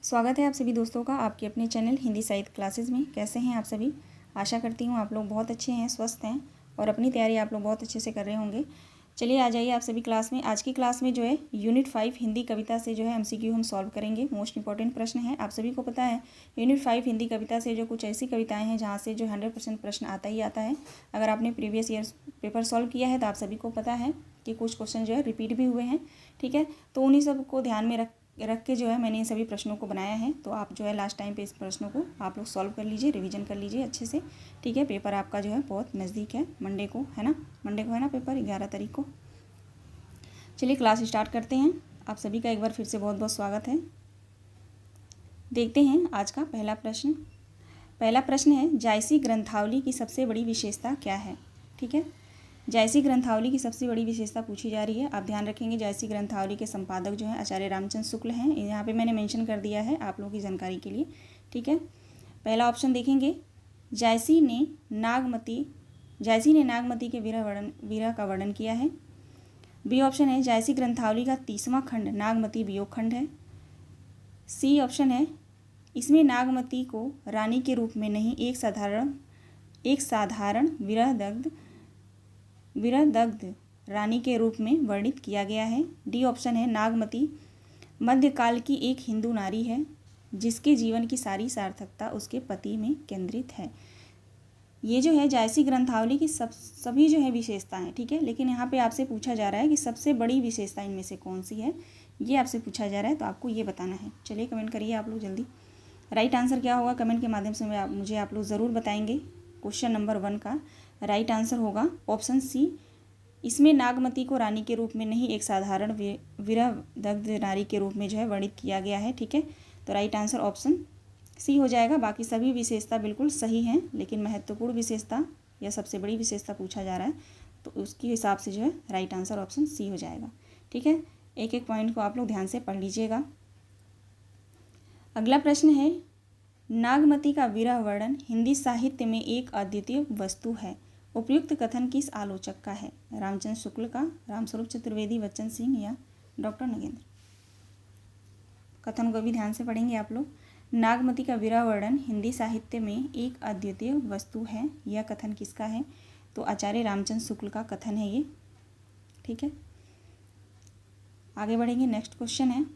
स्वागत है आप सभी दोस्तों का आपके अपने चैनल हिंदी साहित्य क्लासेस में। कैसे हैं आप सभी? आशा करती हूँ आप लोग बहुत अच्छे हैं, स्वस्थ हैं और अपनी तैयारी आप लोग बहुत अच्छे से कर रहे होंगे। चलिए आ जाइए आप सभी क्लास में। आज की क्लास में जो है यूनिट 5 हिंदी कविता से जो है MCQ हम सॉल्व करेंगे। मोस्ट इंपॉर्टेंट प्रश्न है। आप सभी को पता है यूनिट 5 हिंदी कविता से जो कुछ ऐसी कविताएँ हैं जहाँ से जो 100% प्रश्न आता ही आता है। अगर आपने प्रीवियस ईयर पेपर सॉल्व किया है तो आप सभी को पता है कि कुछ क्वेश्चन जो है रिपीट भी हुए हैं। ठीक है, तो उन्हीं सब को ध्यान में रख के जो है मैंने इन सभी प्रश्नों को बनाया है। तो आप जो है लास्ट टाइम पे इस प्रश्नों को आप लोग सॉल्व कर लीजिए, रिवीजन कर लीजिए अच्छे से। ठीक है, पेपर आपका जो है बहुत नज़दीक है। मंडे को है ना, पेपर 11 तारीख को। चलिए क्लास स्टार्ट करते हैं। आप सभी का एक बार फिर से बहुत बहुत स्वागत है। देखते हैं आज का पहला प्रश्न। पहला प्रश्न है, जायसी ग्रंथावली की सबसे बड़ी विशेषता क्या है? ठीक है, जायसी ग्रंथावली की सबसे बड़ी विशेषता पूछी जा रही है। आप ध्यान रखेंगे जायसी ग्रंथावली के संपादक जो हैं आचार्य रामचंद्र शुक्ल हैं। यहाँ पे मैंने मेंशन कर दिया है आप लोगों की जानकारी के लिए। ठीक है, पहला ऑप्शन देखेंगे, जायसी ने नागमती के विरह का वर्णन किया है। बी ऑप्शन है, जायसी ग्रंथावली का 30वां खंड नागमती वियोग खंड है। सी ऑप्शन है, इसमें नागमती को रानी के रूप में नहीं एक साधारण विरहदग्ध रानी के रूप में वर्णित किया गया है। डी ऑप्शन है, नागमती मध्यकाल की एक हिंदू नारी है जिसके जीवन की सारी सार्थकता उसके पति में केंद्रित है। ये जो है जायसी ग्रंथावली की सभी जो है विशेषताएं। ठीक है, लेकिन यहाँ पे आपसे पूछा जा रहा है कि सबसे बड़ी विशेषता इनमें से कौन सी है, ये आपसे पूछा जा रहा है, तो आपको ये बताना है। चलिए कमेंट करिए आप लोग जल्दी। राइट आंसर क्या होगा कमेंट के माध्यम से मुझे आप लोग ज़रूर बताएंगे। क्वेश्चन नंबर 1 का राइट आंसर होगा ऑप्शन सी, इसमें नागमती को रानी के रूप में नहीं एक साधारण विरहदग्ध नारी के रूप में जो है वर्णित किया गया है। ठीक है, तो राइट आंसर ऑप्शन सी हो जाएगा। बाकी सभी विशेषता बिल्कुल सही हैं, लेकिन महत्वपूर्ण विशेषता या सबसे बड़ी विशेषता पूछा जा रहा है तो उसके हिसाब से जो है राइट आंसर ऑप्शन सी हो जाएगा। ठीक है, एक एक पॉइंट को आप लोग ध्यान से पढ़ लीजिएगा। अगला प्रश्न है, नागमती का विरह वर्णन हिंदी साहित्य में एक अद्वितीय वस्तु है। उपयुक्त कथन किस आलोचक का है? रामचंद्र शुक्ल का, रामस्वरूप चतुर्वेदी, बच्चन सिंह या डॉक्टर नगेंद्र? कथन को भी ध्यान से पढ़ेंगे आप लोग। नागमती का विरह वर्णन हिंदी साहित्य में एक अद्वितीय वस्तु है, यह कथन किसका है? तो आचार्य रामचंद्र शुक्ल का कथन है ये। ठीक है, आगे बढ़ेंगे। नेक्स्ट क्वेश्चन है,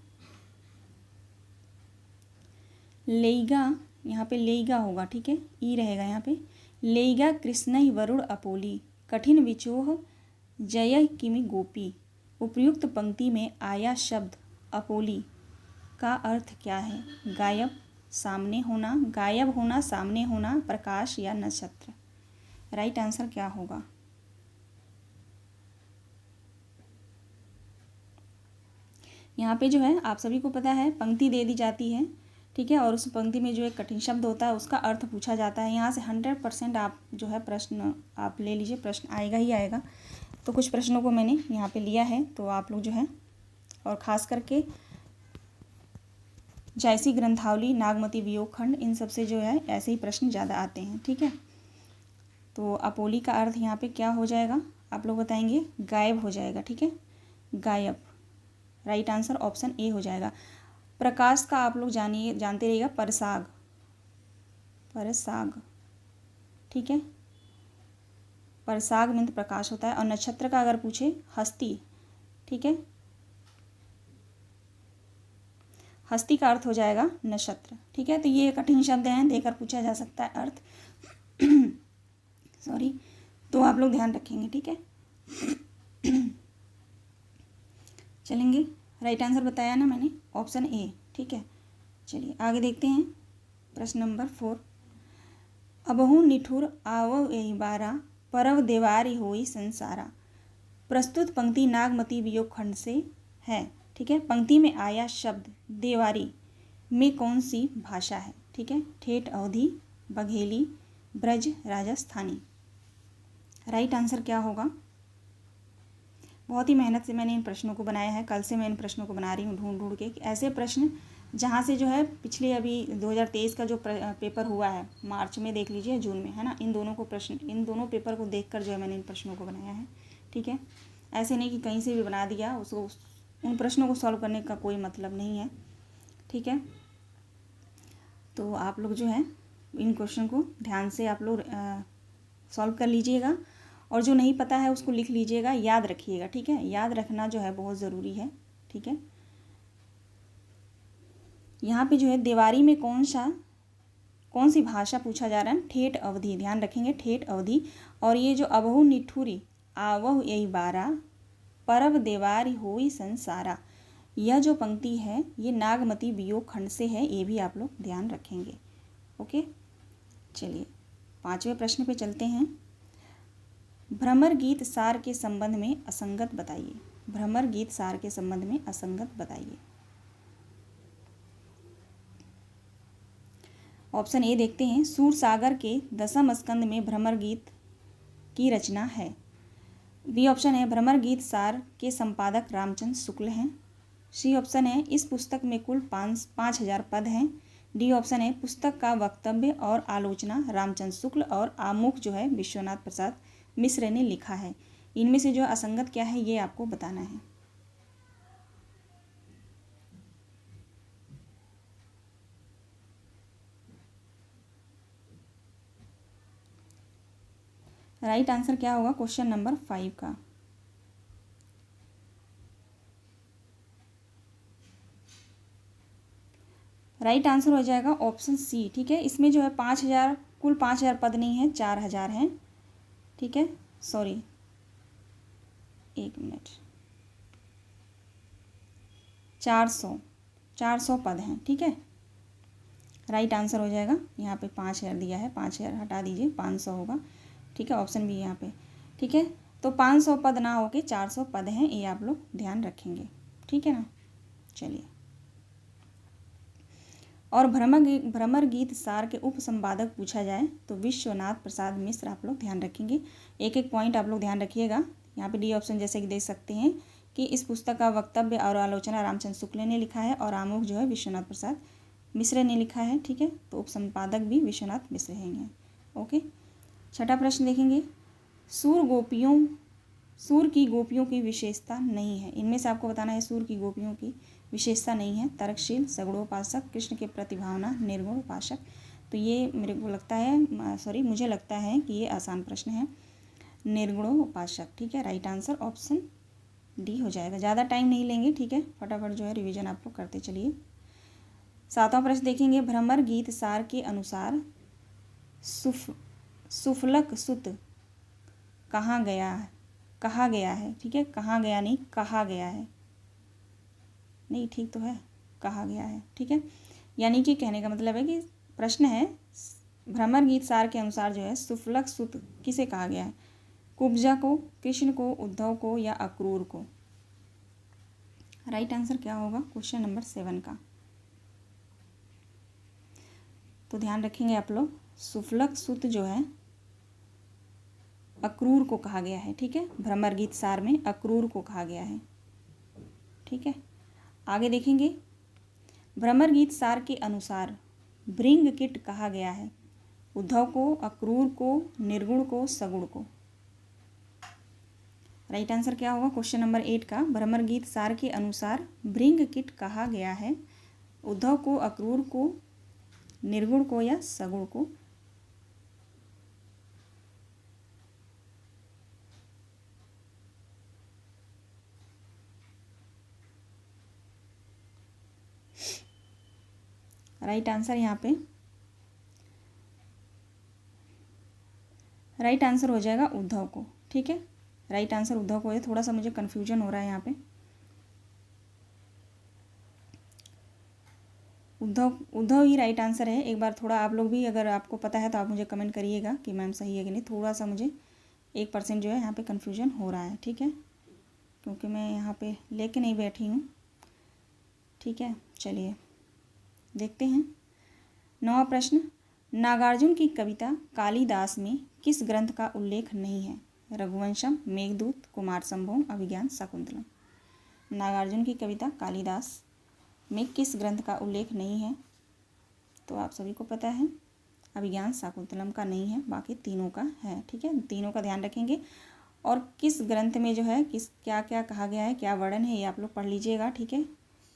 लेईगा, यहाँ पे लेईगा होगा। ठीक है, ई रहेगा यहाँ पे। लेईगा कृष्ण वरुण अपोली, कठिन विचोह जय किमि गोपी। उपयुक्त पंक्ति में आया शब्द अपोली का अर्थ क्या है? गायब होना, सामने होना, प्रकाश या नक्षत्र? राइट आंसर क्या होगा? यहाँ पे जो है आप सभी को पता है पंक्ति दे दी जाती है। ठीक है, और उस पंक्ति में जो एक कठिन शब्द होता है उसका अर्थ पूछा जाता है। यहाँ से 100% आप जो है प्रश्न आप ले लीजिए, प्रश्न आएगा ही आएगा। तो कुछ प्रश्नों को मैंने यहाँ पे लिया है, तो आप लोग जो है, और ख़ास करके जायसी ग्रंथावली, नागमती वियोग खंड, इन सब से जो है ऐसे ही प्रश्न ज़्यादा आते हैं। ठीक है, तो अपोली का अर्थ यहाँ पे क्या हो जाएगा आप लोग बताएंगे? गायब हो जाएगा। ठीक है, गायब। राइट आंसर ऑप्शन ए हो जाएगा। प्रकाश का आप लोग जानते रहिएगा, परसाग। ठीक है, परसाग में प्रकाश होता है। और नक्षत्र का अगर पूछे, हस्ती। ठीक है, हस्ती का अर्थ हो जाएगा नक्षत्र। ठीक है, तो ये कठिन शब्द हैं, देकर पूछा जा सकता है अर्थ। सॉरी, तो आप लोग ध्यान रखेंगे। ठीक है, चलेंगे। राइट आंसर बताया ना मैंने, ऑप्शन ए। ठीक है, चलिए आगे देखते हैं। प्रश्न नंबर 4, अबहु निठुर आवो एहि बारा, परव देवारी होई संसारा। प्रस्तुत पंक्ति नागमती वियोग खंड से है। ठीक है, पंक्ति में आया शब्द देवारी में कौन सी भाषा है? ठीक है, ठेठ, अवधी, बघेली, ब्रज, राजस्थानी? राइट आंसर क्या होगा? बहुत ही मेहनत से मैंने इन प्रश्नों को बनाया है। कल से मैं इन प्रश्नों को बना रही हूँ ढूंढ के, ऐसे प्रश्न जहाँ से जो है पिछले अभी 2023 का जो पेपर हुआ है मार्च में, देख लीजिए जून में, है ना, इन दोनों पेपर को देखकर जो है मैंने इन प्रश्नों को बनाया है। ठीक है, ऐसे नहीं कि कहीं से भी बना दिया, उसको उन प्रश्नों को सॉल्व करने का कोई मतलब नहीं है। ठीक है, तो आप लोग जो है इन क्वेश्चन को ध्यान से आप लोग सॉल्व कर लीजिएगा, और जो नहीं पता है उसको लिख लीजिएगा, याद रखिएगा, ठीक है। याद रखना जो है बहुत ज़रूरी है, ठीक है। यहाँ पे जो है देवारी में कौन सी भाषा पूछा जा रहा है, ठेठ अवधि, ध्यान रखेंगे, ठेठ अवधि। और ये जो अबहु निठुरी आवहु यही बारा परब देवारी होई संसारा, यह जो पंक्ति है ये नागमती वियोग खंड से है, ये भी आप लोग ध्यान रखेंगे। ओके, चलिए 5वें प्रश्न पे चलते हैं। भ्रमर गीत सार के संबंध में असंगत बताइए। भ्रमर गीत सार के संबंध में असंगत बताइए। ऑप्शन ए देखते हैं, सूरसागर के 10वें स्कंद में भ्रमर गीत की रचना है। बी ऑप्शन है, भ्रमर गीत सार के संपादक रामचंद्र शुक्ल हैं। सी ऑप्शन है, इस पुस्तक में कुल 5,000 पद हैं। डी ऑप्शन है, पुस्तक का वक्तव्य और आलोचना रामचंद्र शुक्ल और आमुख जो है विश्वनाथ प्रसाद मिश्र ने लिखा है। इनमें से जो असंगत क्या है ये आपको बताना है। राइट आंसर क्या होगा क्वेश्चन नंबर 5 का? राइट आंसर हो जाएगा ऑप्शन सी, ठीक है। इसमें जो है 5,000 कुल 5,000 पद नहीं है, 4,000 हैं, ठीक है। सॉरी, एक मिनट, 400 पद हैं, ठीक है। राइट आंसर हो जाएगा, यहाँ पे 5,000 दिया है, 5,000 हटा दीजिए, 500 होगा, ठीक है। ऑप्शन भी यहाँ पे, ठीक है। तो 500 पद ना होके 400 पद हैं, ये आप लोग ध्यान रखेंगे, ठीक है ना। चलिए, और भ्रमर गीत सार के उप संपादक पूछा जाए तो विश्वनाथ प्रसाद मिश्र आप लोग ध्यान रखेंगे। एक एक पॉइंट आप लोग ध्यान रखिएगा। यहाँ पे डी ऑप्शन जैसे कि देख सकते हैं कि इस पुस्तक का वक्तव्य और आलोचना रामचंद्र शुक्ल ने लिखा है और आमुख जो है विश्वनाथ प्रसाद मिश्र ने लिखा है, ठीक है। तो उप संपादक भी विश्वनाथ मिश्र हैं। ओके, छठा प्रश्न देखेंगे, सूर की गोपियों की विशेषता नहीं है। इनमें से आपको बताना है सूर की गोपियों की विशेषता नहीं है। तर्कशील, सगुणोपासक, कृष्ण के प्रतिभावना, निर्गुण उपासक। तो ये मुझे लगता है कि ये आसान प्रश्न है, निर्गुणोपासक, ठीक है। राइट आंसर ऑप्शन डी हो जाएगा। ज़्यादा टाइम नहीं लेंगे, ठीक है, फटाफट जो है रिवीजन आप लोग करते चलिए। 7वां प्रश्न देखेंगे, भ्रमर गीत सार के अनुसार सुफलक सुत कहाँ गया है, ठीक है। कहाँ गया नहीं, कहा गया है, नहीं ठीक तो है, कहा गया है, ठीक है। यानी कि कहने का मतलब है कि प्रश्न है, भ्रमर गीत सार के अनुसार जो है सुफलक सुत किसे कहा गया है, कुब्जा को, कृष्ण को, उद्धव को या अक्रूर को। राइट आंसर क्या होगा क्वेश्चन नंबर 7 का? तो ध्यान रखेंगे आप लोग, सुफलक सुत जो है अक्रूर को कहा गया है, ठीक है। भ्रमर गीत सार में अक्रूर को कहा गया है, ठीक है। आगे देखेंगे, भ्रमर गीत सार के अनुसार भृंगकीट कहा गया है, उद्धव को, अक्रूर को, निर्गुण को, सगुण को। राइट आंसर क्या होगा क्वेश्चन नंबर 8 का? भ्रमर गीत सार के अनुसार भृंगकीट कहा गया है, उद्धव को, अक्रूर को, निर्गुण को या सगुण को। राइट आंसर यहाँ पे राइट आंसर हो जाएगा उद्धव को, ठीक है। राइट आंसर उद्धव को है। थोड़ा सा मुझे कन्फ्यूजन हो रहा है यहाँ पे, उद्धव ही राइट आंसर है। एक बार थोड़ा आप लोग भी अगर आपको पता है तो आप मुझे कमेंट करिएगा कि मैम सही है कि नहीं। थोड़ा सा मुझे 1% जो है यहाँ पे कन्फ्यूजन हो रहा है, ठीक है, क्योंकि मैं यहाँ पे लेके नहीं बैठी हूँ, ठीक है। चलिए देखते हैं 9वां प्रश्न, नागार्जुन की कविता कालिदास में किस ग्रंथ का उल्लेख नहीं है? रघुवंशम, मेघदूत, कुमार संभव, अभिज्ञान शाकुंतलम। नागार्जुन की कविता कालिदास में किस ग्रंथ का उल्लेख नहीं है? तो आप सभी को पता है, अभिज्ञान शाकुंतलम का नहीं है, बाकी तीनों का है, ठीक है। तीनों का ध्यान रखेंगे। और किस ग्रंथ में जो है क्या क्या कहा गया है, क्या वर्णन है, ये आप लोग पढ़ लीजिएगा, ठीक है।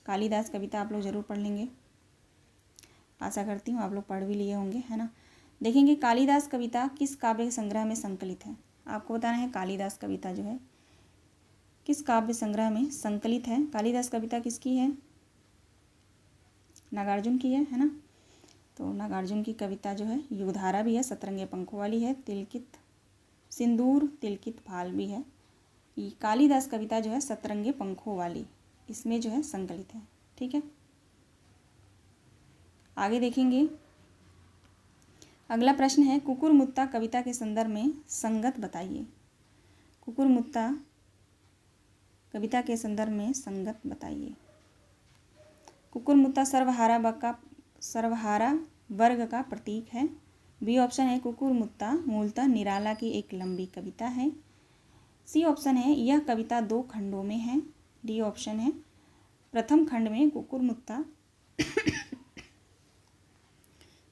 कालिदास कविता आप लोग ज़रूर पढ़ लेंगे। आशा करती हूँ आप लोग पढ़ भी लिए होंगे, है ना। देखेंगे कालिदास कविता किस काव्य संग्रह में संकलित है। आपको बताना है कालिदास कविता जो है किस काव्य संग्रह में संकलित है। कालिदास कविता किसकी है? नागार्जुन की है ना। तो नागार्जुन की कविता जो है युगधारा भी है, सतरंगे पंखों वाली है, तिलकित सिंदूर तिलकित फाल भी है। ये कालिदास कविता जो है सतरंगे पंखों वाली, इसमें जो है संकलित है। ठीक है, आगे देखेंगे। अगला प्रश्न है कुकुरमुत्ता कविता के संदर्भ में संगत बताइए। कुकुरमुत्ता कविता के संदर्भ में संगत बताइए। कुकुरमुत्ता सर्वहारा वर्ग का प्रतीक है। बी ऑप्शन है कुकुरमुत्ता मूलतः निराला की एक लंबी कविता है। सी ऑप्शन है यह कविता 2 खंडों में है। डी ऑप्शन है प्रथम खंड में कुकुरमुत्ता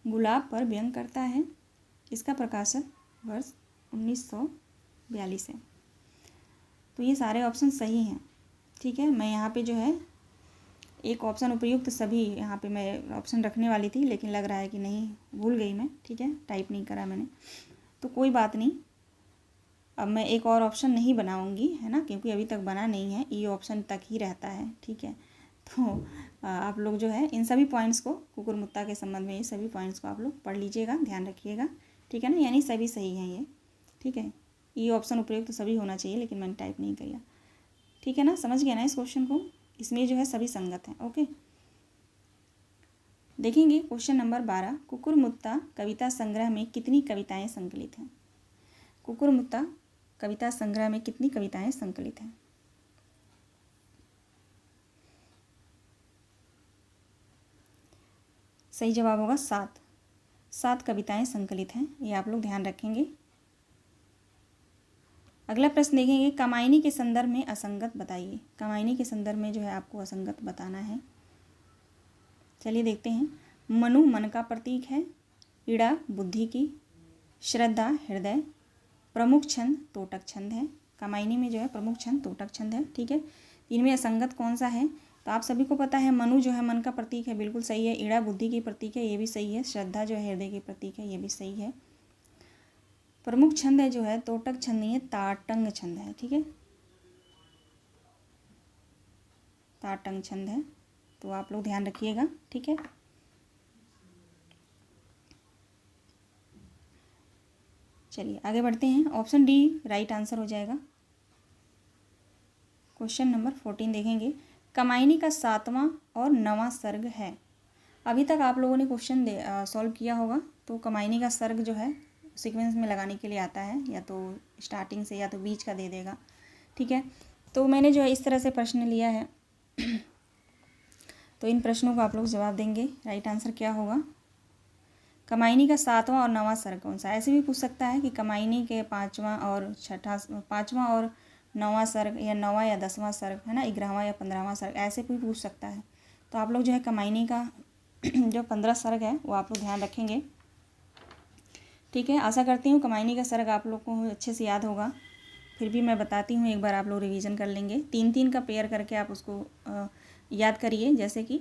गुलाब पर व्यंग करता है। इसका प्रकाशन वर्ष 1942 है। तो ये सारे ऑप्शन सही हैं। ठीक है, मैं यहाँ पे जो है एक ऑप्शन उपयुक्त सभी यहाँ पे मैं ऑप्शन रखने वाली थी, लेकिन लग रहा है कि नहीं, भूल गई मैं। ठीक है, टाइप नहीं करा मैंने, तो कोई बात नहीं। अब मैं एक और ऑप्शन नहीं बनाऊंगी, है ना, क्योंकि अभी तक बना नहीं है, ये ऑप्शन तक ही रहता है। ठीक है, तो आप लोग जो है इन सभी पॉइंट्स को, कुकुरमुत्ता के संबंध में ये सभी पॉइंट्स को आप लोग पढ़ लीजिएगा, ध्यान रखिएगा। ठीक है ना, यानी सभी सही हैं ये। ठीक है, ये ऑप्शन उपयुक्त तो सभी होना चाहिए, लेकिन मैंने टाइप नहीं किया। ठीक है ना, समझ गया ना इस क्वेश्चन को। इसमें जो है सभी संगत हैं। ओके, देखेंगे क्वेश्चन नंबर 12। कुकुरमुत्ता कविता संग्रह में कितनी कविताएं संकलित हैं। कुकुरमुत्ता कविता संग्रह में कितनी कविताएं संकलित हैं। सही जवाब होगा 7 कविताएं संकलित हैं, ये आप लोग ध्यान रखेंगे। अगला प्रश्न देखेंगे कामायनी के संदर्भ में असंगत बताइए। कामायनी के संदर्भ में जो है आपको असंगत बताना है। चलिए देखते हैं। मनु मन का प्रतीक है, इड़ा बुद्धि की, श्रद्धा हृदय, प्रमुख छंद तोटक छंद है। कामायनी में जो है प्रमुख छंद तोटक छंद है। ठीक है, इनमें असंगत कौन सा है? तो आप सभी को पता है मनु जो है मन का प्रतीक है, बिल्कुल सही है। इड़ा बुद्धि की प्रतीक है, ये भी सही है। श्रद्धा जो है हृदय की प्रतीक है, ये भी सही है। प्रमुख छंद है जो है तोटक छंद नहीं है, ताटंग छंद है। ठीक है, ताटंग छंद है, तो आप लोग ध्यान रखिएगा। ठीक है, चलिए आगे बढ़ते हैं। ऑप्शन डी राइट आंसर हो जाएगा। क्वेश्चन नंबर 14 देखेंगे। कामायनी का 7वां और 9वां सर्ग है। अभी तक आप लोगों ने क्वेश्चन सॉल्व किया होगा, तो कामायनी का सर्ग जो है सीक्वेंस में लगाने के लिए आता है, या तो स्टार्टिंग से या तो बीच का दे देगा। ठीक है, तो मैंने जो है इस तरह से प्रश्न लिया है तो इन प्रश्नों को आप लोग जवाब देंगे। राइट आंसर क्या होगा? कामायनी का 7वां और 9वां सर्ग कौन सा? ऐसे भी पूछ सकता है कि कामायनी के 5वां और 9वां सर्ग, या 9वां या 10वां सर्ग, है ना, 11वां या 15वां सर्ग, ऐसे भी पूछ सकता है। तो आप लोग जो है कामायनी का जो 15 सर्ग है वो आप लोग ध्यान रखेंगे। ठीक है, आशा करती हूँ कामायनी का सर्ग आप लोग को अच्छे से याद होगा। फिर भी मैं बताती हूँ, एक बार आप लोग रिवीजन कर लेंगे। 3-3 का पेयर करके आप उसको याद करिए। जैसे कि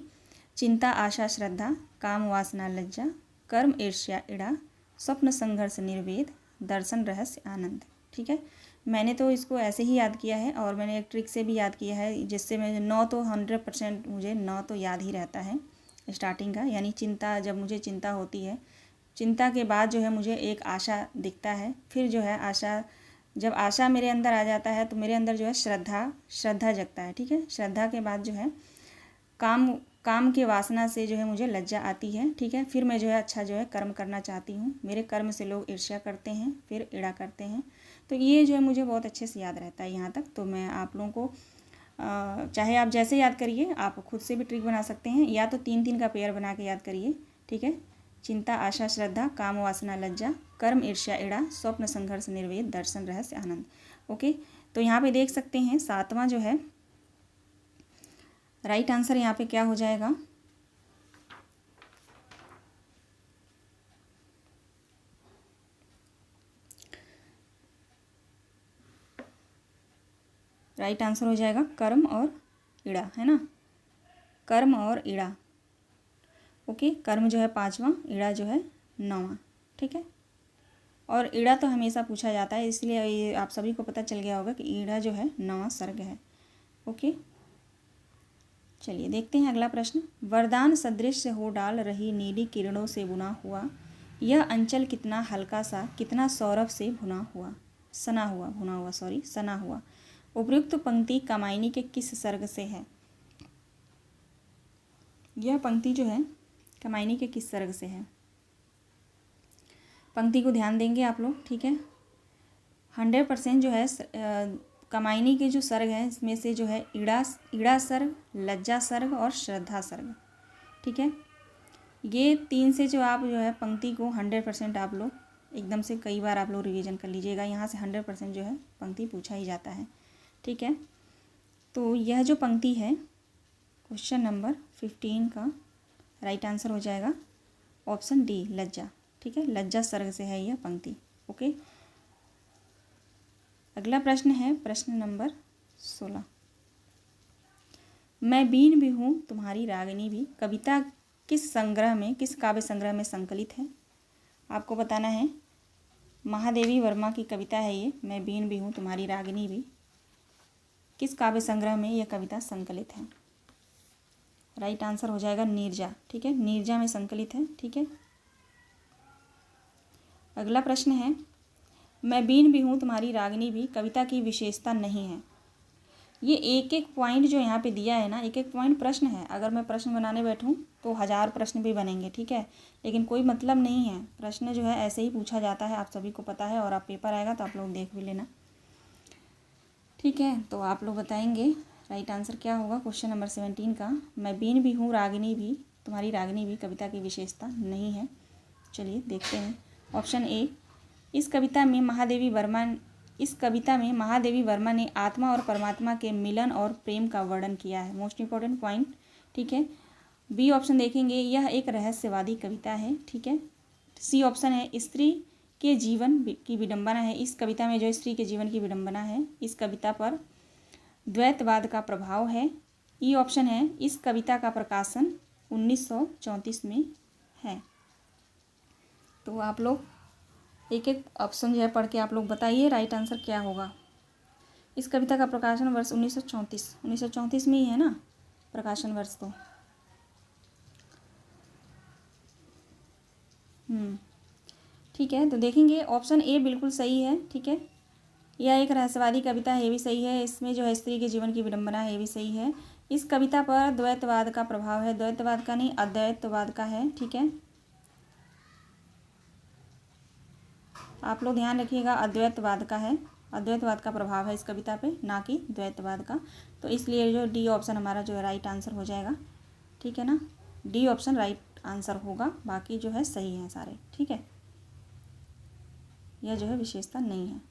चिंता आशा श्रद्धा, काम वासना लज्जा, कर्म ईर्ष्या इड़ा, स्वप्न संघर्ष निर्वेद, दर्शन रहस्य आनंद। ठीक है, मैंने तो इसको ऐसे ही याद किया है, और मैंने एक ट्रिक से भी याद किया है, जिससे मैं 9 तो 100% मुझे 9 तो याद ही रहता है स्टार्टिंग का। यानी चिंता, जब मुझे चिंता होती है, चिंता के बाद जो है मुझे एक आशा दिखता है, फिर जो है आशा, जब आशा मेरे अंदर आ जाता है तो मेरे अंदर जो है श्रद्धा जगता है। ठीक है, श्रद्धा के बाद जो है काम के वासना से जो है मुझे लज्जा आती है। ठीक है, फिर मैं जो है अच्छा जो है कर्म करना चाहती हूँ, मेरे कर्म से लोग ईर्ष्या करते हैं, फिर ईड़ा करते हैं। तो ये जो है मुझे बहुत अच्छे से याद रहता है यहाँ तक। तो मैं आप लोगों को चाहे आप जैसे याद करिए, आप खुद से भी ट्रिक बना सकते हैं, या तो 3-3 का पेयर बना के याद करिए। ठीक है, चिंता आशा श्रद्धा, काम वासना लज्जा, कर्म ईर्ष्या इड़ा, स्वप्न संघर्ष निर्वेद, दर्शन रहस्य आनंद। ओके, तो यहाँ पे देख सकते हैं 7वां जो है राइट आंसर यहाँ पे क्या हो जाएगा? राइट आंसर हो जाएगा कर्म और इड़ा, है ना, कर्म और इड़ा। ओके, कर्म जो है 5वां, ईड़ा जो है 9वां। ठीक है, और ईड़ा तो हमेशा पूछा जाता है, इसलिए ये आप सभी को पता चल गया होगा कि ईड़ा जो है 9वां सर्ग है। ओके, चलिए देखते हैं अगला प्रश्न। वरदान सदृश हो डाल रही नीली किरणों से बुना हुआ यह अंचल कितना हल्का सा, कितना सौरभ से सना हुआ। उपयुक्त पंक्ति कामायनी के किस सर्ग से है? यह पंक्ति जो है कामायनी के किस सर्ग से है? पंक्ति को ध्यान देंगे आप लोग। ठीक है, 100% जो है कामायनी के जो सर्ग हैं इसमें से जो है ईड़ा सर्ग, लज्जा सर्ग और श्रद्धा सर्ग। ठीक है, ये 3 से जो आप जो है पंक्ति को 100% आप लोग एकदम से कई बार आप लोग रिवीजन कर लीजिएगा। यहाँ से 100% जो है पंक्ति पूछा ही जाता है। ठीक है, तो यह जो पंक्ति है क्वेश्चन नंबर 15 का राइट आंसर हो जाएगा ऑप्शन डी, लज्जा। ठीक है, लज्जा सर्ग से है यह पंक्ति। ओके, अगला प्रश्न है प्रश्न नंबर 16। मैं बीन भी हूँ तुम्हारी रागिनी भी कविता किस काव्य संग्रह में संकलित है? आपको बताना है। महादेवी वर्मा की कविता है ये, मैं बीन भी हूँ तुम्हारी रागिनी भी। किस काव्य संग्रह में यह कविता संकलित है? राइट आंसर हो जाएगा नीरजा। ठीक है, नीरजा में संकलित है। ठीक है, अगला प्रश्न है। मैं बीन भी हूँ तुम्हारी रागिनी भी कविता की विशेषता नहीं है। ये एक एक पॉइंट जो यहाँ पे दिया है ना, एक एक पॉइंट प्रश्न है। अगर मैं प्रश्न बनाने बैठूँ तो 1000 प्रश्न भी बनेंगे। ठीक है, लेकिन कोई मतलब नहीं है, प्रश्न जो है ऐसे ही पूछा जाता है, आप सभी को पता है। और आप पेपर आएगा तो आप लोग देख भी लेना। ठीक है, तो आप लोग बताएंगे राइट आंसर क्या होगा क्वेश्चन नंबर 17 का। मैं बीन भी हूँ रागिनी भी तुम्हारी रागिनी भी कविता की विशेषता नहीं है। चलिए देखते हैं। ऑप्शन ए, इस कविता में महादेवी वर्मा ने आत्मा और परमात्मा के मिलन और प्रेम का वर्णन किया है। Most important point. ठीक है, बी ऑप्शन देखेंगे, यह एक रहस्यवादी कविता है। ठीक है, सी ऑप्शन है, स्त्री के जीवन की विडंबना है। इस कविता में जो स्त्री के जीवन की विडंबना है, इस कविता पर द्वैतवाद का प्रभाव है। ई ऑप्शन है, इस कविता का प्रकाशन 1934 में है। तो आप लोग एक एक ऑप्शन जो है पढ़ के आप लोग बताइए राइट आंसर क्या होगा। इस कविता का प्रकाशन वर्ष 1934 में ही है ना प्रकाशन वर्ष तो। ठीक है, तो देखेंगे ऑप्शन ए बिल्कुल सही है। ठीक है, यह एक रहस्यवादी कविता है, ये भी सही है। इसमें जो है स्त्री के जीवन की विडंबना है, ये भी सही है। इस कविता पर द्वैतवाद का प्रभाव है, द्वैतवाद का नहीं अद्वैतवाद का है। ठीक है, आप लोग ध्यान रखिएगा, अद्वैतवाद का है, अद्वैतवाद का प्रभाव है इस कविता पे, ना कि द्वैतवाद का। तो इसलिए जो डी ऑप्शन हमारा जो है राइट आंसर हो जाएगा। ठीक है ना, डी ऑप्शन राइट आंसर होगा, बाकी जो है सही हैं सारे। ठीक है, यह जो है विशेषता नहीं है।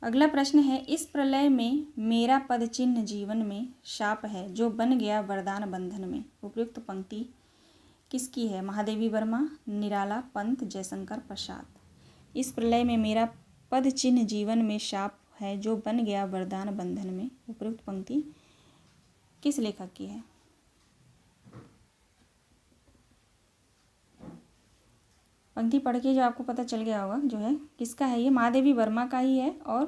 अगला प्रश्न है, इस प्रलय में मेरा पद चिन्ह जीवन में शाप है जो बन गया वरदान बंधन में। उपयुक्त पंक्ति किसकी है? महादेवी वर्मा, निराला, पंत, जयशंकर प्रसाद। इस प्रलय में मेरा पद चिन्ह जीवन में शाप है जो बन गया वरदान बंधन में। उपयुक्त पंक्ति किस लेखक की है? पंक्ति पढ़ के जो आपको पता चल गया होगा जो है किसका है, ये महादेवी वर्मा का ही है। और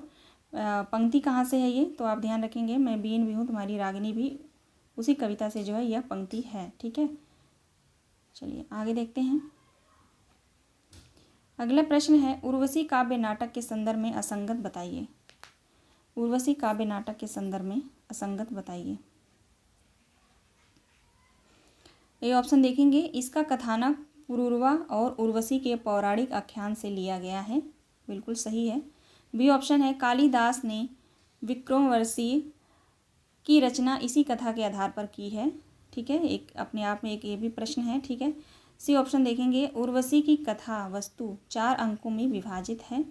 पंक्ति कहाँ से है ये तो आप ध्यान रखेंगे, मैं बीन भी हूँ तुम्हारी रागिनी भी, उसी कविता से जो है यह पंक्ति है। ठीक है, चलिए आगे देखते हैं। अगला प्रश्न है, उर्वशी काव्य नाटक के संदर्भ में असंगत बताइए। उर्वशी काव्य नाटक के संदर्भ में असंगत बताइए। ये ऑप्शन देखेंगे, इसका कथानक पुरूरवा और उर्वशी के पौराणिक आख्यान से लिया गया है, बिल्कुल सही है। बी ऑप्शन है, कालिदास ने विक्रमोर्वशी की रचना इसी कथा के आधार पर की है। ठीक है, एक अपने आप में एक ये भी प्रश्न है। ठीक है, सी ऑप्शन देखेंगे, उर्वशी की कथा वस्तु 4 अंकों में विभाजित है।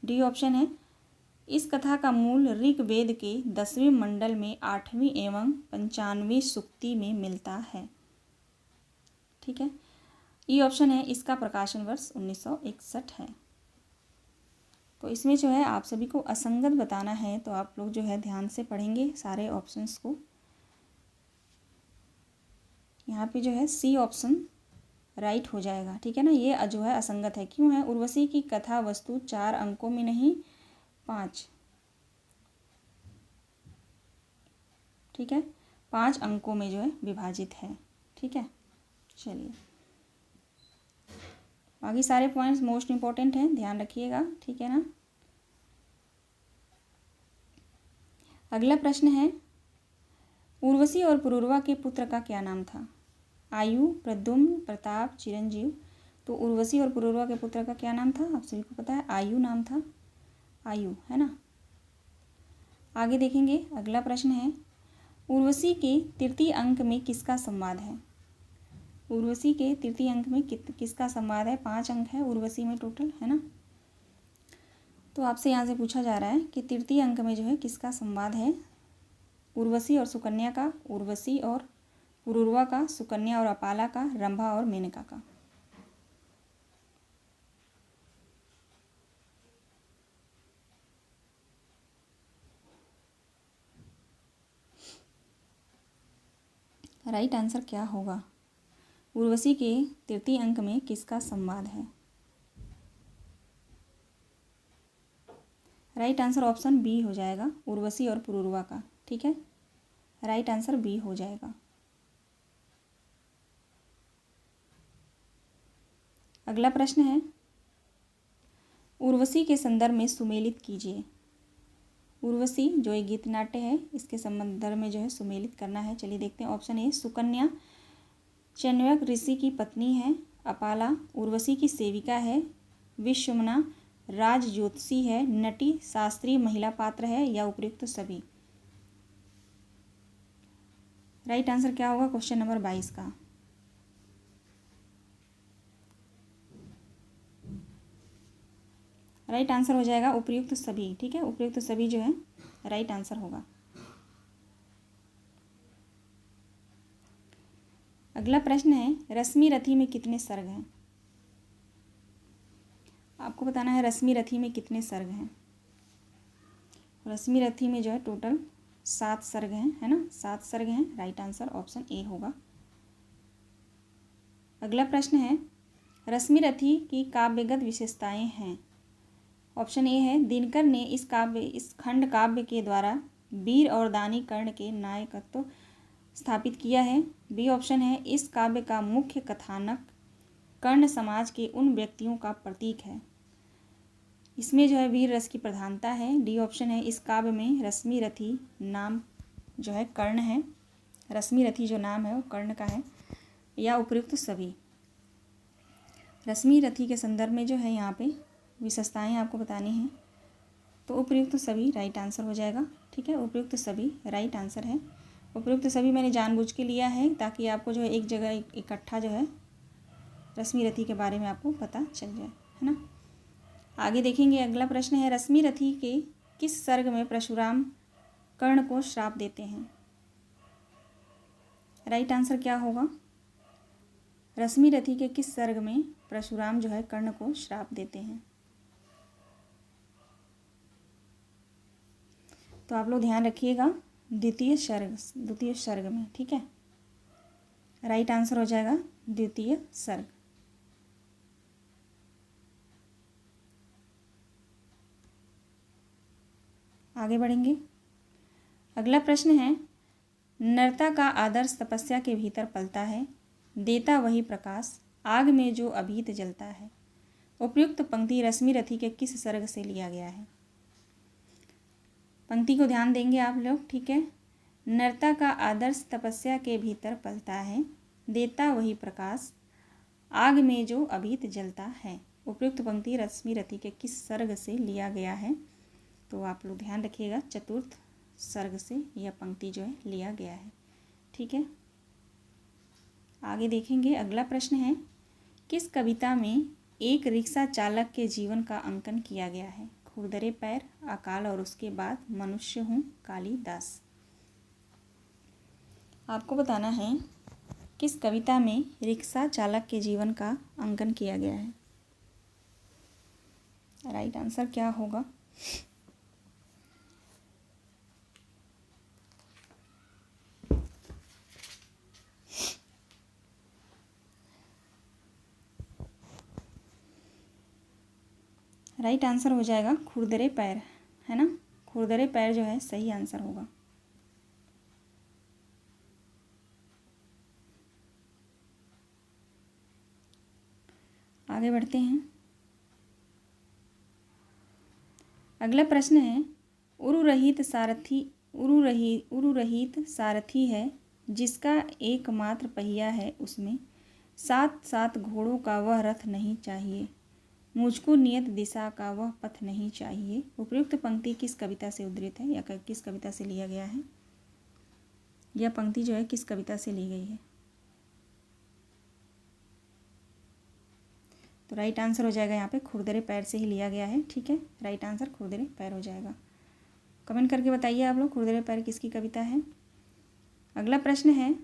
डी ऑप्शन है, इस कथा का मूल ऋग्वेद के 10वें मंडल में 8वीं एवं 95वीं सूक्ति में मिलता है। ठीक है, ई ऑप्शन है, इसका प्रकाशन वर्ष 1961 है। तो इसमें जो है आप सभी को असंगत बताना है, तो आप लोग जो है ध्यान से पढ़ेंगे सारे ऑप्शंस को। यहाँ पे जो है सी ऑप्शन राइट हो जाएगा, ठीक है ना। ये जो है असंगत है, क्यों है? उर्वशी की कथा वस्तु 4 अंकों में नहीं 5, ठीक है, 5 अंकों में जो है विभाजित है, ठीक है। चलिए बाकी सारे पॉइंट्स मोस्ट इम्पॉर्टेंट हैं, ध्यान रखिएगा, ठीक है ना। अगला प्रश्न है, उर्वशी और पुरूरवा के पुत्र का क्या नाम था? आयु, प्रद्युम्न, प्रताप, चिरंजीव। तो उर्वशी और पुरूरवा के पुत्र का क्या नाम था? आप सभी को पता है, आयु नाम था, आयु, है ना। आगे देखेंगे, अगला प्रश्न है, उर्वशी के तृतीय अंक में किसका संवाद है? उर्वशी के तृतीय अंक में किसका संवाद है? 5 अंक है उर्वशी में टोटल, है ना। तो आपसे यहाँ से पूछा जा रहा है कि तृतीय अंक में जो है किसका संवाद है? उर्वशी और सुकन्या का, उर्वशी और पुरूरवा का, सुकन्या और अपाला का, रंभा और मेनका का। राइट आंसर क्या होगा? उर्वशी के तृतीय अंक में किसका संवाद है? राइट आंसर ऑप्शन बी हो जाएगा, उर्वशी और पुरूरवा का, ठीक है। राइट आंसर बी हो जाएगा। अगला प्रश्न है, उर्वशी के संदर्भ में सुमेलित कीजिए। उर्वशी जो एक गीत नाट्य है, इसके संदर्भ में जो है सुमेलित करना है। चलिए देखते हैं। ऑप्शन ए, सुकन्या चन्वक ऋषि की पत्नी है, अपाला उर्वशी की सेविका है, विश्वमना राज ज्योतिषी है, नटी शास्त्रीय महिला पात्र है, या उपयुक्त सभी। राइट आंसर क्या होगा क्वेश्चन नंबर 22 का? राइट आंसर हो जाएगा उपयुक्त सभी, ठीक है। उपयुक्त सभी जो है राइट आंसर होगा। अगला प्रश्न है, रश्मि रथी में कितने सर्ग हैं? आपको बताना है रश्मि रथी में कितने सर्ग हैं। रश्मि रथी में जो है टोटल 7 सर्ग हैं, है ना, 7 सर्ग हैं। राइट आंसर ऑप्शन ए होगा। अगला प्रश्न है, रश्मि रथी की काव्यगत विशेषताएं हैं। ऑप्शन ए है, दिनकर ने इस खंड काव्य के द्वारा वीर और दानी कर्ण के नायकत्व स्थापित किया है। बी ऑप्शन है, इस काव्य का मुख्य कथानक कर्ण समाज के उन व्यक्तियों का प्रतीक है। इसमें जो है वीर रस की प्रधानता है। डी ऑप्शन है, इस काव्य में रश्मि रथी नाम जो है कर्ण है, रश्मि रथी जो नाम है वो कर्ण का है, या उपयुक्त सभी। रश्मि रथी के संदर्भ में जो है यहाँ पे विशेषताएं आपको बतानी हैं, तो उपयुक्त सभी राइट आंसर हो जाएगा, ठीक है। उपयुक्त सभी राइट आंसर है। उपयुक्त सभी मैंने जानबूझ के लिया है ताकि आपको जो है एक जगह इकट्ठा जो है रश्मि रथी के बारे में आपको पता चल जाए, है ना। आगे देखेंगे, अगला प्रश्न है, रश्मि रथी के किस सर्ग में परशुराम कर्ण को श्राप देते हैं? राइट आंसर क्या होगा? रश्मि रथी के किस सर्ग में परशुराम जो है कर्ण को श्राप देते हैं? तो आप लोग ध्यान रखिएगा, द्वितीय सर्ग में, ठीक है। राइट आंसर हो जाएगा द्वितीय सर्ग। आगे बढ़ेंगे, अगला प्रश्न है, नरता का आदर्श तपस्या के भीतर पलता है, देता वही प्रकाश, आग में जो अभीत जलता है। उपयुक्त पंक्ति रश्मि रथी के किस सर्ग से लिया गया है? पंक्ति को ध्यान देंगे आप लोग, ठीक है। नरता का आदर्श तपस्या के भीतर पलता है, देता वही प्रकाश, आग में जो अभीत जलता है। उपयुक्त पंक्ति रश्मि रथी के किस सर्ग से लिया गया है? तो आप लोग ध्यान रखिएगा, चतुर्थ सर्ग से यह पंक्ति जो है लिया गया है, ठीक है। आगे देखेंगे, अगला प्रश्न है, किस कविता में एक रिक्शा चालक के जीवन का अंकन किया गया है? खुरदरे पैर, अकाल और उसके बाद, मनुष्य हूँ, कालिदास। आपको बताना है किस कविता में रिक्शा चालक के जीवन का अंकन किया गया है। राइट आंसर क्या होगा? राइट आंसर हो जाएगा खुरदरे पैर, है ना। खुरदरे पैर जो है सही आंसर होगा। आगे बढ़ते हैं। अगला प्रश्न है, उरुरहित सारथी है जिसका एकमात्र पहिया है, उसमें 7 घोड़ों का वह रथ नहीं चाहिए, मुझको नियत दिशा का वह पथ नहीं चाहिए। उपयुक्त पंक्ति किस कविता से उद्धृत है या किस कविता से लिया गया है? यह पंक्ति जो है किस कविता से ली गई है? तो राइट आंसर हो जाएगा यहाँ पे खुरदरे पैर से ही लिया गया है। ठीक है, राइट आंसर खुरदरे पैर हो जाएगा। कमेंट करके बताइए आप लोग खुरदरे पैर किसकी कविता है। अगला प्रश्न है,